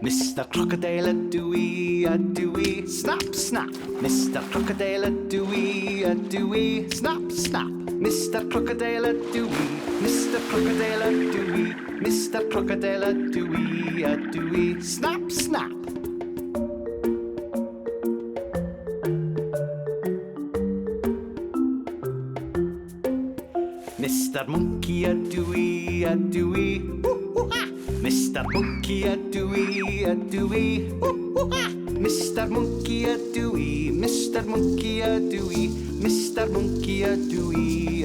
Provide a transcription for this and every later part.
Mistar Crocodeil a dewey, snap, snap. Mistar Crocodeil a dewey, snap, snap. Mistar Crocodeil a dewey, Mistar Crocodeil a dewey, Mistar Crocodeil a dewey, snap, snap. Mistar Mwnci a dewey, Mistar Mwnci a dewey, Mistar Mwnci a dewey, Mistar Mwnci a dewey, Mistar Mwnci a dewey.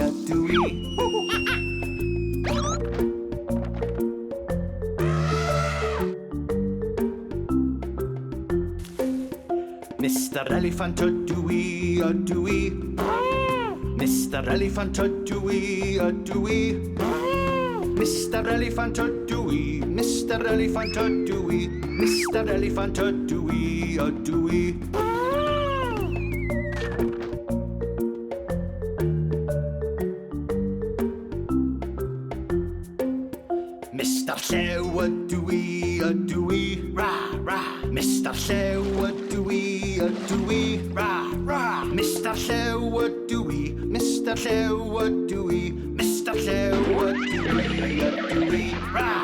Mistar Eliffant a dewey, Mistar Eliffant a dewey, Mistar Eliffant a dewey, Mistar Eliffant a dewey, Mistar Eliffant a dewey. Mistar Llew a dewey, Raaa, Raaa. Mistar Llew a dewey, Raaa, Raaa. Mistar Llew a dewey, Mistar Llew a dewey, Mistar Llew a dewey, Raaa.